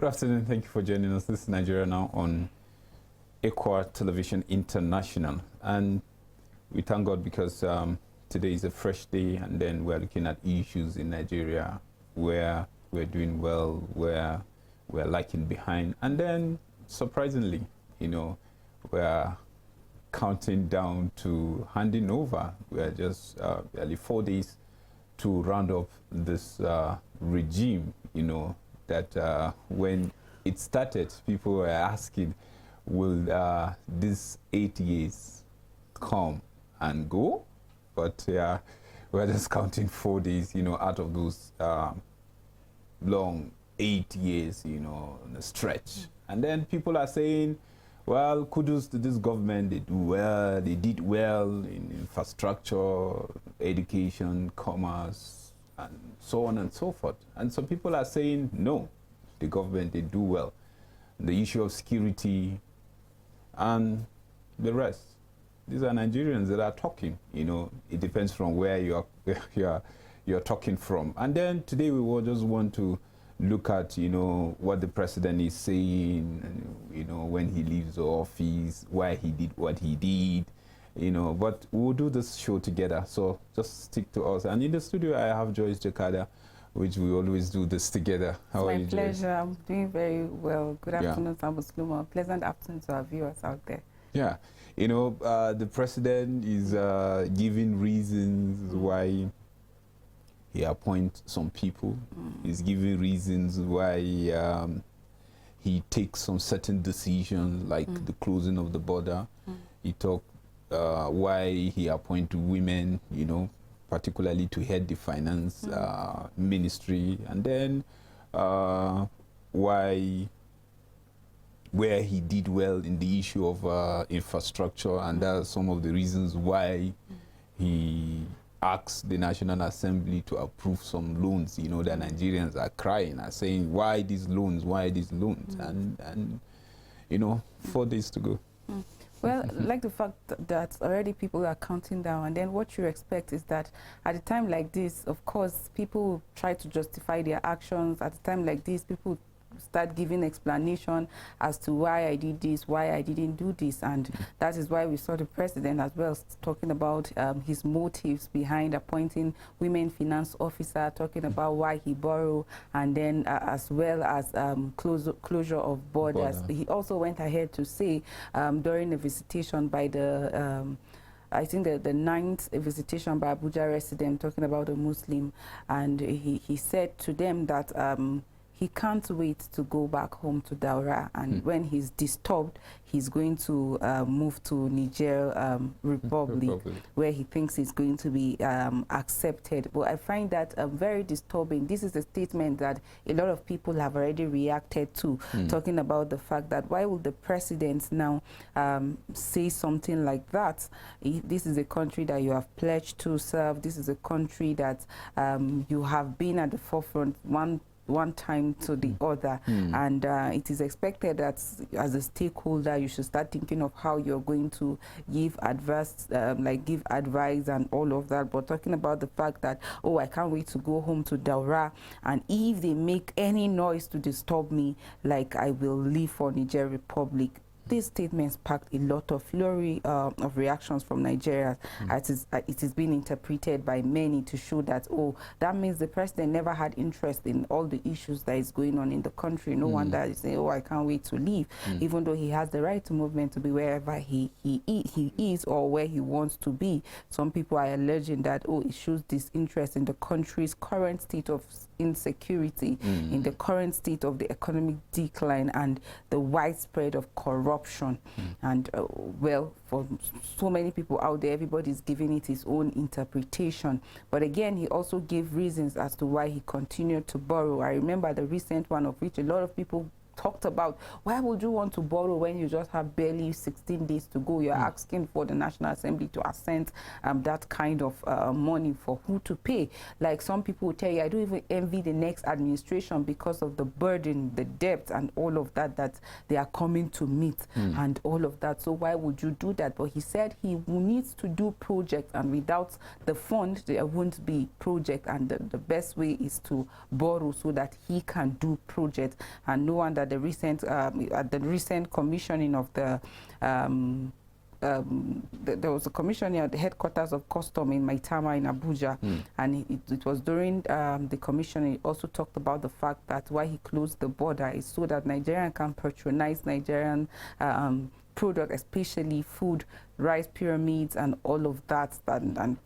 Good afternoon. Thank you for joining us. This is Nigeria Now on Equa Television International. And we thank God because today is a fresh day, and then we're looking at issues in Nigeria where we're doing well, where we're lagging behind. And then, surprisingly, we're counting down to handing over. We're just barely 4 days to round up this regime, that when it started, people were asking, will these 8 years come and go? But we're just counting 4 days, out of those long 8 years, on a stretch. And then people are saying, well, kudos to this government, they do well, they did well in infrastructure, education, commerce, and so on and so forth. And some people are saying, no, the government, they do well. The issue of security and the rest. These are Nigerians that are talking, it depends from where you're talking from. And then today we will just want to look at, what the president is saying, when he leaves the office, why he did what he did, but we'll do this show together, so just stick to us. And in the studio, I have Joyce Jakada, which we always do this together. How are you, Joyce? My pleasure. I'm doing very well. Good afternoon, Samusluma. Pleasant afternoon to our viewers out there. Yeah, the president is giving reasons why he appoints some people. He's giving reasons why he takes some certain decisions, like the closing of the border. He talked why he appointed women, particularly to head the finance ministry, and then where he did well in the issue of infrastructure, and that's some of the reasons why he asked the National Assembly to approve some loans. The Nigerians are crying, are saying, why these loans, and 4 days to go. Well, like the fact that already people are counting down, and then what you expect is that at a time like this, of course, people try to justify their actions. At a time like this, people start giving explanation as to why I did this, why I didn't do this, and that is why we saw the president as well talking about his motives behind appointing women finance officer, talking about why he borrowed, and then as well as closure of borders. He also went ahead to say during a visitation by the I think the 9th visitation by Abuja resident, talking about a Muslim, and he said to them that he can't wait to go back home to Daura, and when he's disturbed, he's going to move to Niger Republic, where he thinks he's going to be accepted. But I find that very disturbing. This is a statement that a lot of people have already reacted to, talking about the fact that why would the president now say something like that? This is a country that you have pledged to serve. This is a country that you have been at the forefront one time to the other, and it is expected that as a stakeholder you should start thinking of how you're going to give advice and all of that. But talking about the fact that, oh, I can't wait to go home to Daura, and if they make any noise to disturb me, like, I will leave for Niger Republic. This statement sparked a lot of flurry of reactions from Nigeria. It is being interpreted by many to show that, oh, that means the president never had interest in all the issues that is going on in the country. No wonder is saying, oh, I can't wait to leave, even though he has the right to movement to be wherever he is or where he wants to be. Some people are alleging that, oh, it shows disinterest in the country's current state of insecurity, in the current state of the economic decline and the widespread of corruption. And well, for so many people out there, everybody's giving it his own interpretation. But again, he also gave reasons as to why he continued to borrow. I remember the recent one, of which a lot of people talked about, why would you want to borrow when you just have barely 16 days to go? You're asking for the National Assembly to assent that kind of money for who to pay. Like some people will tell you, I don't even envy the next administration because of the burden, the debt, and all of that that they are coming to meet and all of that. So why would you do that? But he said he needs to do projects, and without the fund, there won't be project. And the best way is to borrow so that he can do projects. And no wonder the recent at the recent commissioning of the there was a commissioning at the headquarters of custom in Maitama in Abuja, and it was during the commissioning. He also talked about the fact that why he closed the border is so that Nigerian can patronize Nigerian product, especially food, rice pyramids, and all of that, and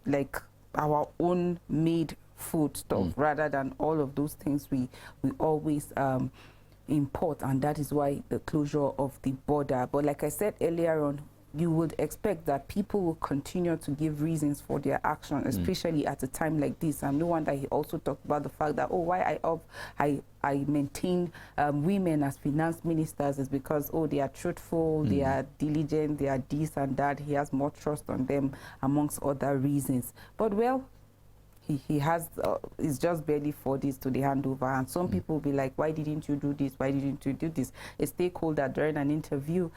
like our own made food stuff, rather than all of those things we always import. And that is why the closure of the border. But like I said earlier on, you would expect that people will continue to give reasons for their action, especially at a time like this. And no wonder he also talked about the fact that, oh, why I maintain women as finance ministers is because, oh, they are truthful, they are diligent, they are this and that. He has more trust on them, amongst other reasons. But, well, he has, it's just barely 4 days to the handover, and some people will be like, why didn't you do this? Why didn't you do this? A stakeholder during an interview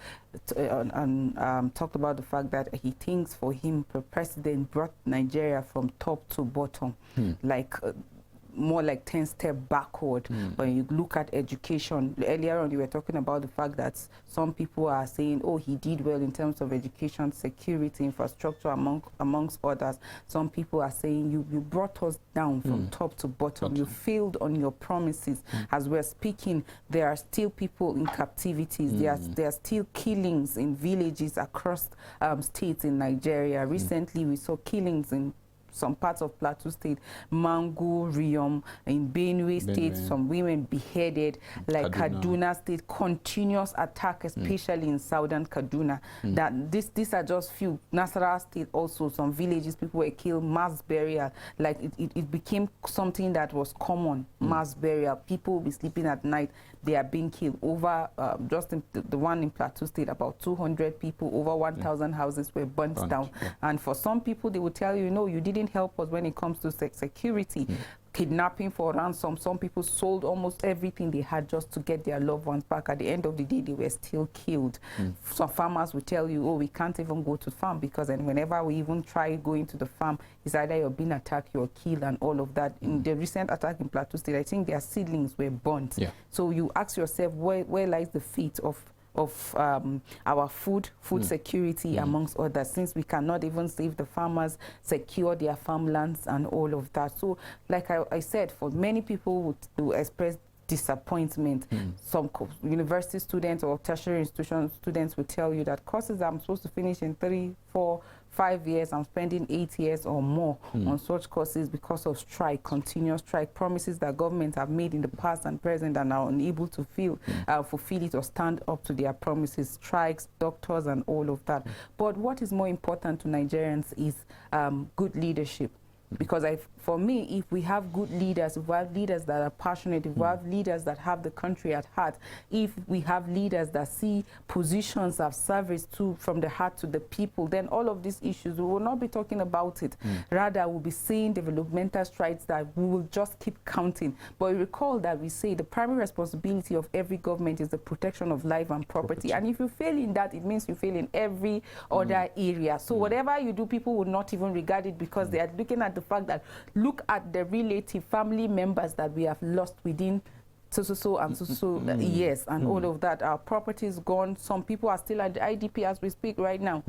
talked about the fact that he thinks for him, the president brought Nigeria from top to bottom, like more like 10 steps backward. When you look at education, earlier on you were talking about the fact that some people are saying, oh, he did well in terms of education, security, infrastructure, amongst others. Some people are saying you brought us down from top to bottom. You failed on your promises. As we're speaking, there are still people in captivities. There are still killings in villages across states in Nigeria. Recently we saw killings in some parts of Plateau State, Mangu, Riom, in Benue State, some women beheaded, like Kaduna State, continuous attack, especially in southern Kaduna. That these are just few. Nasarawa State also, some villages, people were killed, mass burial. Like it became something that was common, mass burial. People will be sleeping at night, they are being killed. Over, just in the one in Plateau State, about 200 people, over 1,000 houses were burnt down. And for some people, they will tell you, no, you didn't help us when it comes to security. Kidnapping for ransom. Some people sold almost everything they had just to get their loved ones back. At the end of the day, they were still killed. Some farmers will tell you, oh, we can't even go to farm because and whenever we even try going to the farm, it's either you're being attacked, you're killed, and all of that. In the recent attack in Plateau State, I think their seedlings were burnt. So you ask yourself, where lies the fate of our food security, amongst others, since we cannot even save the farmers, secure their farmlands, and all of that. So, like I said, for many people to express disappointment. Some university students or tertiary institution students will tell you that courses I'm supposed to finish in 3, 4, 5 years, I'm spending 8 years or more on such courses because of strike, continuous strike, promises that governments have made in the past and present and are unable to fulfill it or stand up to their promises, strikes, doctors, and all of that. But what is more important to Nigerians is good leadership. Because for me, if we have good leaders, if we have leaders that are passionate, if we have leaders that have the country at heart, if we have leaders that see positions of service from the heart to the people, then all of these issues, we will not be talking about it. Rather, we'll be seeing developmental strides that we will just keep counting. But recall that we say the primary responsibility of every government is the protection of life and property. And if you fail in that, it means you fail in every other area. So whatever you do, people will not even regard it because they are looking at the fact that look at the relative family members that we have lost within so years and all of that. Our property is gone. Some people are still at the IDP as we speak right now.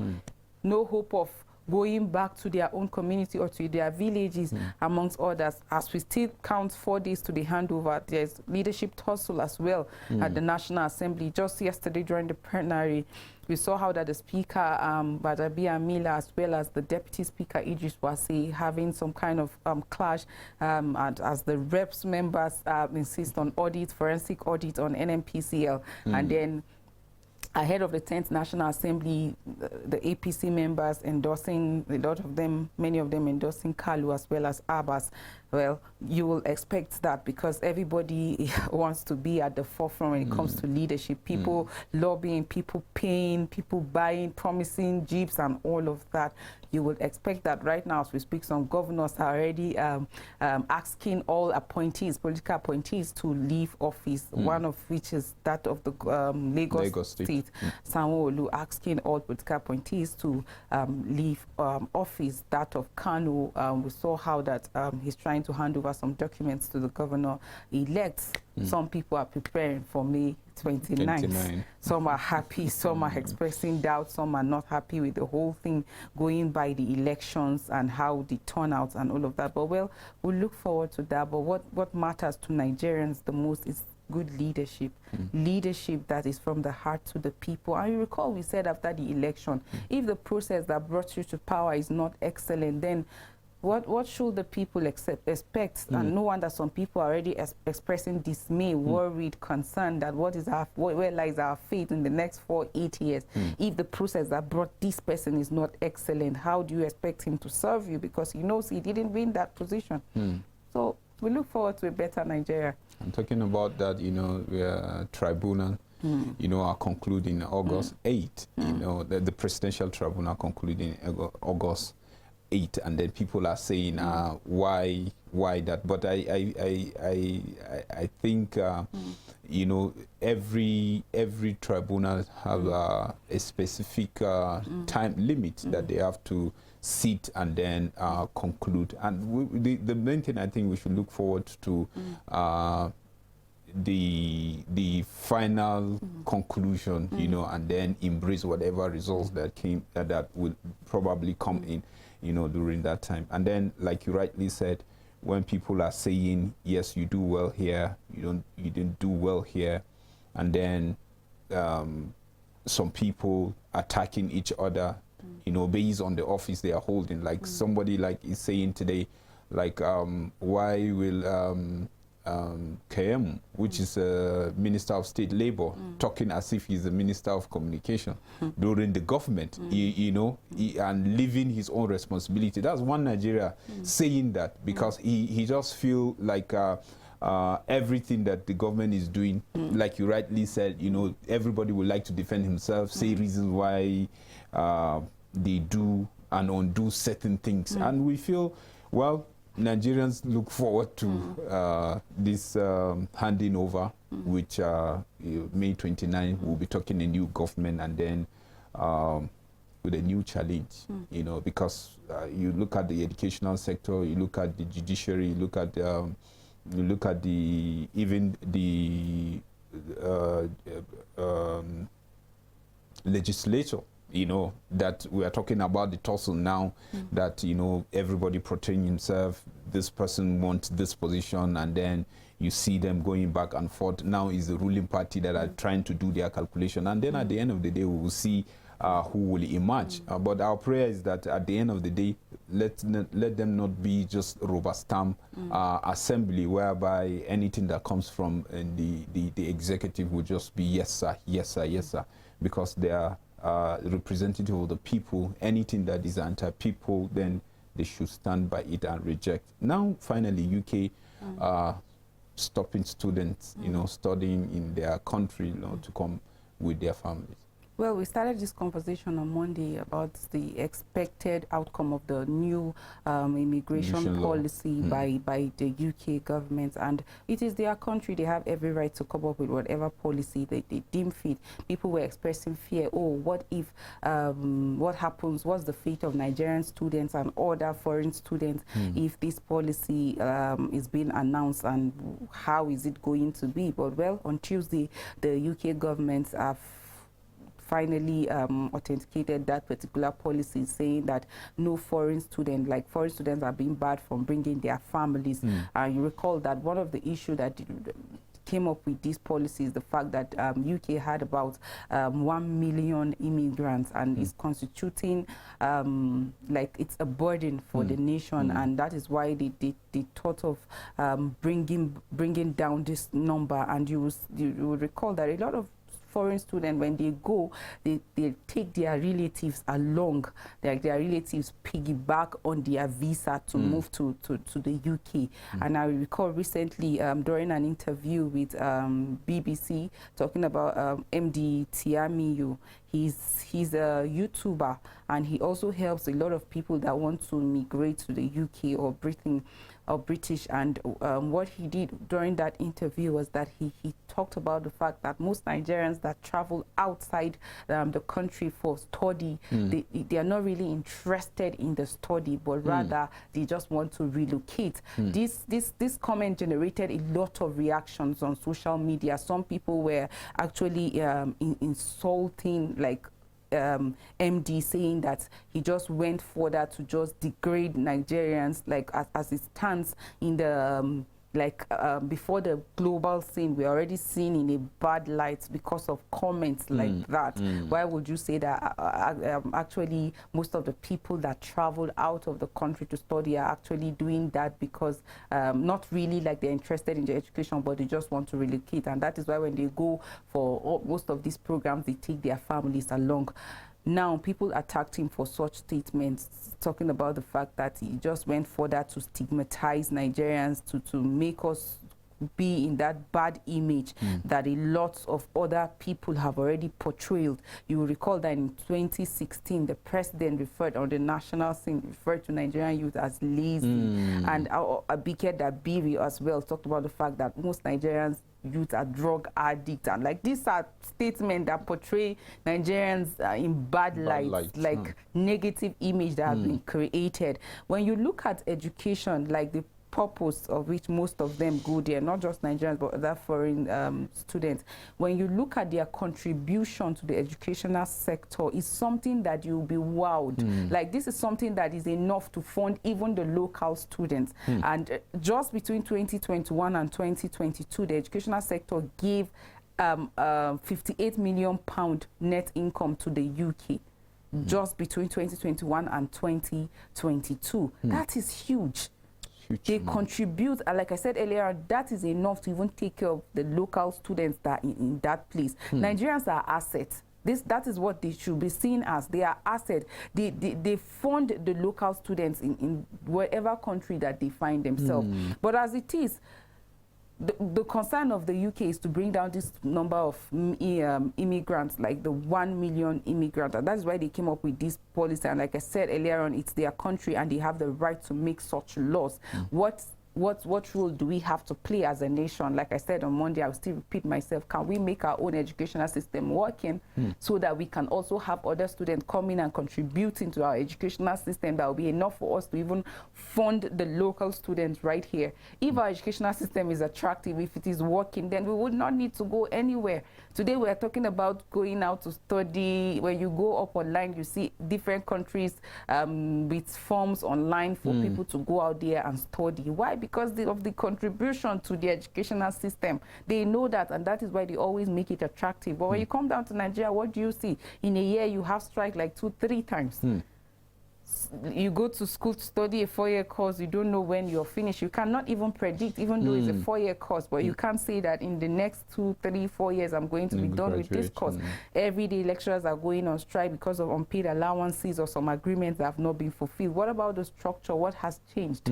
No hope of going back to their own community or to their villages, amongst others. As we still count 4 days to the handover, there's leadership tussle as well at the National Assembly. Just yesterday during the plenary, we saw how that the Speaker, Badabi Amila, as well as the Deputy Speaker, Idris Wasi, having some kind of clash, and as the reps members insist on audit, forensic audit on NNPCL, and then ahead of the 10th National Assembly, the APC members endorsing, many of them endorsing Kalu as well as Abbas. well, you will expect that because everybody wants to be at the forefront when it comes to leadership. People lobbying, people paying, people buying, promising jeeps and all of that. You will expect that right now as we speak, some governors are already asking all appointees, political appointees, to leave office, one of which is that of the Lagos State. Sanwo-Olu asking all political appointees to leave office, that of Kanu. We saw how that he's trying to hand over some documents to the governor-elect. Some people are preparing for May 29th. Some are happy, some are expressing doubt, some are not happy with the whole thing going by the elections and how the turnout and all of that. But well, we look forward to that. But what matters to Nigerians the most is good leadership, leadership that is from the heart to the people. And you recall we said after the election, if the process that brought you to power is not excellent, then what should the people expect? And no wonder some people are already expressing dismay, worried, concerned that where lies our faith in the next 4-8 years? If the process that brought this person is not excellent, how do you expect him to serve you? Because he knows he didn't win that position. So we look forward to a better Nigeria. I'm talking about that, you know, tribunal, you know, are concluding August 8. You know, the presidential tribunal concluding August 8, and then people are saying why that, but I think you know, every tribunal have a specific time limit that they have to sit and then conclude, and the main thing I think we should look forward to the final conclusion, you know, and then embrace whatever results that that will probably come in, you know, during that time. And then, like you rightly said, when people are saying, yes, you do well here, you didn't do well here, and then some people attacking each other, you know, based on the office they are holding. Like somebody like is saying today, like, why will KM, which is a Minister of State Labor, talking as if he's the Minister of Communication during the government, you know, and leaving his own responsibility. That's one Nigeria saying that, because he just feel like everything that the government is doing, like you rightly said, you know, everybody would like to defend himself, say reasons why they do and undo certain things. And we feel, well, Nigerians look forward to this handing over, which May 29 we'll be talking a new government, and then with a new challenge, you know, because you look at the educational sector, you look at the judiciary, you look at even the legislature, you know, that we are talking about the tussle now, that, you know, everybody portraying himself, this person wants this position, and then you see them going back and forth. Now is the ruling party that are trying to do their calculation, and then at the end of the day we will see who will emerge. But our prayer is that at the end of the day, let them not be just rubber stamp assembly, whereby anything that comes from the executive will just be yes sir, yes sir, yes sir, because they are representative of the people. Anything that is anti-people, then they should stand by it and reject. Now, finally, UK stopping students, you know, studying in their country, you know, to come with their families. Well, we started this conversation on Monday about the expected outcome of the new immigration policy by the UK government, and it is their country. They have every right to come up with whatever policy they deem fit. People were expressing fear. Oh, what if, what happens, what's the fate of Nigerian students and other foreign students if this policy is being announced, and how is it going to be? But well, on Tuesday, the UK government have finally authenticated that particular policy, saying that no foreign student, like foreign students are being barred from bringing their families. And you recall that one of the issues that came up with this policy is the fact that UK had about 1 million immigrants, and is constituting like it's a burden for the nation, and that is why they thought of bringing down this number. And you will recall that a lot of foreign students, when they go, they take their relatives along. Their relatives piggyback on their visa to move to the UK. And I recall recently during an interview with BBC talking about MD Tiamiyu. He's a YouTuber, and he also helps a lot of people that want to migrate to the UK or Britain or British. And what he did during that interview was that he talked about the fact that most Nigerians that travel outside the country for study, they are not really interested in the study, but rather they just want to relocate. This comment generated a lot of reactions on social media. Some people were actually insulting, like MD, saying that he just went further to just degrade Nigerians, like as it stands in the before the global scene. We're already seen in a bad light because of comments like that. Why would you say that actually most of the people that traveled out of the country to study are actually doing that because not really like they're interested in the education, but they just want to relocate? And that is why when they go for most of these programs, they take their families along. Now, people attacked him for such statements, talking about the fact that he just went further to stigmatize Nigerians, to make us be in that bad image that a lot of other people have already portrayed. You will recall that in 2016, the president referred on the national scene, referred to Nigerian youth as lazy. And Abike Dabiri as well talked about the fact that most Nigerians youth are drug addicts, and like these are statements that portray Nigerians in bad light, like negative image that have been created. When you look at education, like the purpose of which most of them go there, not just Nigerians but other foreign students, when you look at their contribution to the educational sector, is something that you'll be wowed. Like, this is something that is enough to fund even the local students. And just between 2021 and 2022, the educational sector gave £58 million net income to the UK. Just between 2021 and 2022. That is huge. They contribute, and like I said earlier, that is enough to even take care of the local students that are in that place. Nigerians are assets. That is what they should be seen as. They are assets. They fund the local students in wherever country that they find themselves. But as it is, the concern of the UK is to bring down this number of immigrants, like the 1 million immigrants. And that's why they came up with this policy. And like I said earlier on, it's their country and they have the right to make such laws. What role do we have to play as a nation? Like I said on Monday, I'll still repeat myself. Can we make our own educational system working so that we can also have other students coming and contributing to our educational system that will be enough for us to even fund the local students right here? If our educational system is attractive, if it is working, then we would not need to go anywhere. Today we are talking about going out to study. When you go up online, you see different countries with forms online for people to go out there and study. Why? Because of the contribution to the educational system. They know that, and that is why they always make it attractive. But when you come down to Nigeria, what do you see? In a year, you have strike like 2-3 times. You go to school to study a 4-year course, you don't know when you're finished. You cannot even predict, even though it's a 4-year course, but you can't say that in the next 2, 3, 4 years, I'm going to be done with this course. Every day, lecturers are going on strike because of unpaid allowances or some agreements that have not been fulfilled. What about the structure? What has changed?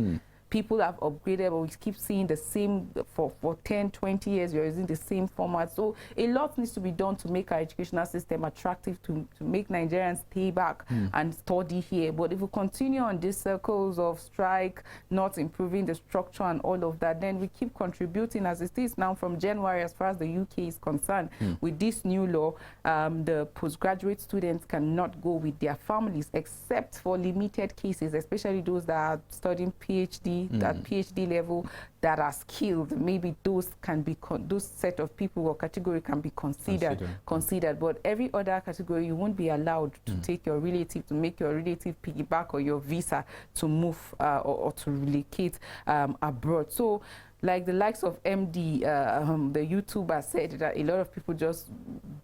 People have upgraded, but we keep seeing the same for 10, 20 years. You're using the same format. So a lot needs to be done to make our educational system attractive, to make Nigerians stay back and study here. But if we continue on these circles of strike, not improving the structure and all of that, then we keep contributing as it is now from January, as far as the UK is concerned. With this new law, the postgraduate students cannot go with their families except for limited cases, especially those that are studying PhD, that PhD level, that are skilled. Maybe those can be those set of people or category can be considered. But every other category, you won't be allowed to take your relative, to make your relative piggyback or your visa to move or to relocate abroad. So, like the likes of MD, the YouTuber, said that a lot of people just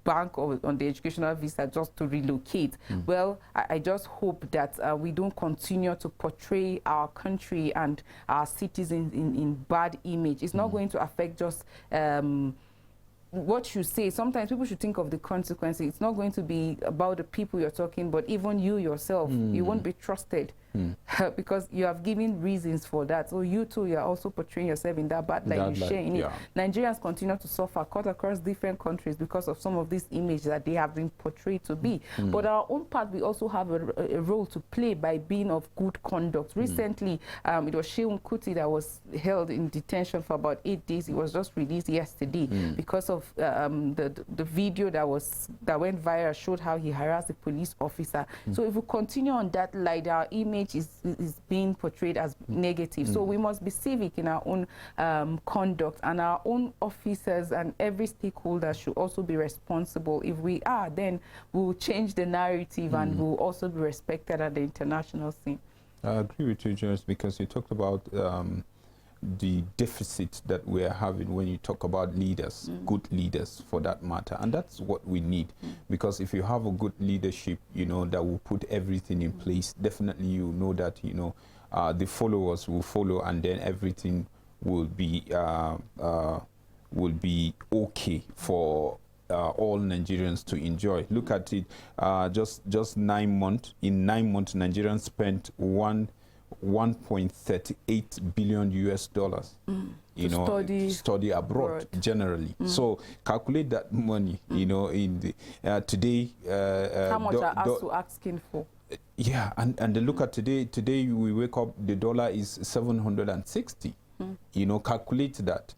bank on the educational visa just to relocate. Well, I just hope that we don't continue to portray our country and our citizens in bad image. It's not going to affect just what you say, sometimes people should think of the consequences. It's not going to be about the people you're talking, but even you yourself, you won't be trusted because you have given reasons for that. So you too, you're also portraying yourself in that bad light you're sharing. Yeah. Nigerians continue to suffer cut across different countries because of some of these images that they have been portrayed to be. But our own part, we also have a role to play by being of good conduct. Recently, it was Shehu Kuti that was held in detention for about 8 days. He was just released yesterday because of the video that went viral showed how he harassed a police officer. So if we continue on that light, our image is being portrayed as negative. So we must be civic in our own conduct, and our own officers and every stakeholder should also be responsible. If we are, then we'll change the narrative and we'll also be respected at the international scene. I agree with you, Joyce, because you talked about the deficit that we are having when you talk about leaders, good leaders for that matter. And that's what we need, because if you have a good leadership, you know, that will put everything in place, definitely you know that, you know, the followers will follow, and then everything will be okay for all Nigerians to enjoy. Look at it, just 9 months. In 9 months, Nigerians spent 1.38 billion US dollars, you know, to study abroad generally. So calculate that money, you know, in the today. How much are ASU asking for? Yeah, and look at today. Today we wake up, the dollar is 760. You know, calculate that,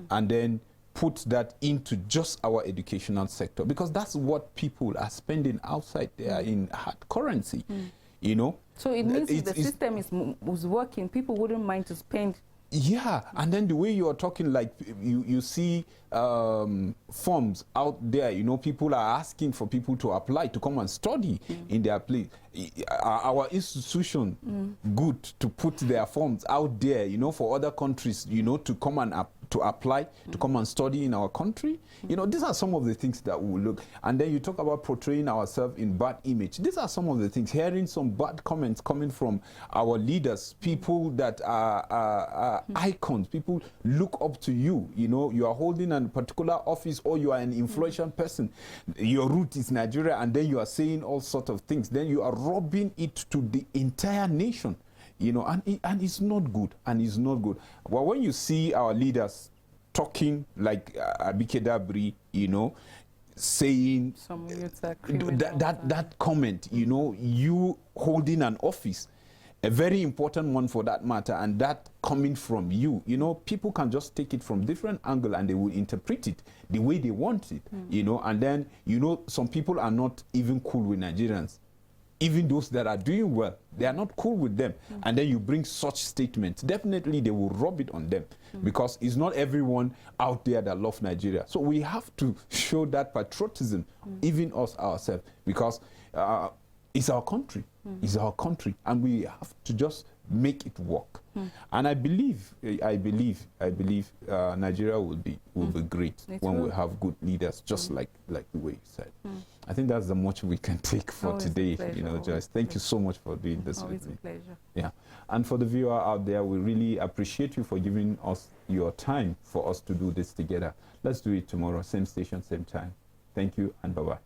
and then put that into just our educational sector, because that's what people are spending outside there in hard currency. You know, so it means if the system was working, people wouldn't mind to spend. Yeah, and then the way you are talking, like you see forms out there, you know, people are asking for people to apply to come and study in their place. Our institution, good to put their forms out there, you know, for other countries, you know, to come and apply to come and study in our country. You know, these are some of the things that we will look. And then you talk about portraying ourselves in bad image. These are some of the things. Hearing some bad comments coming from our leaders, people that are icons, people look up to you. You know, you are holding a particular office, or you are an influential person. Your root is Nigeria, and then you are saying all sorts of things. Then you are robbing it to the entire nation. You know, and it's not good, and it's not good. Well, when you see our leaders talking like Abike Dabiri, you know, saying that comment, you know, you holding an office, a very important one for that matter, and that coming from you, you know, people can just take it from different angle and they will interpret it the way they want it, you know, and then, you know, some people are not even cool with Nigerians. Even those that are doing well, they are not cool with them. And then you bring such statements, definitely they will rub it on them, because it's not everyone out there that loves Nigeria. So we have to show that patriotism, even us ourselves, because it's our country. It's our country, and we have to just make it work. And I believe Nigeria will be great when we have good leaders, just like the way you said. I think that's the much we can take for Always today. Pleasure, you know, Joyce, thank you so much for doing this Always with me. a pleasure. Yeah, and for the viewer out there, we really appreciate you for giving us your time for us to do this together. Let's do it tomorrow, same station, same time. Thank you, and bye-bye.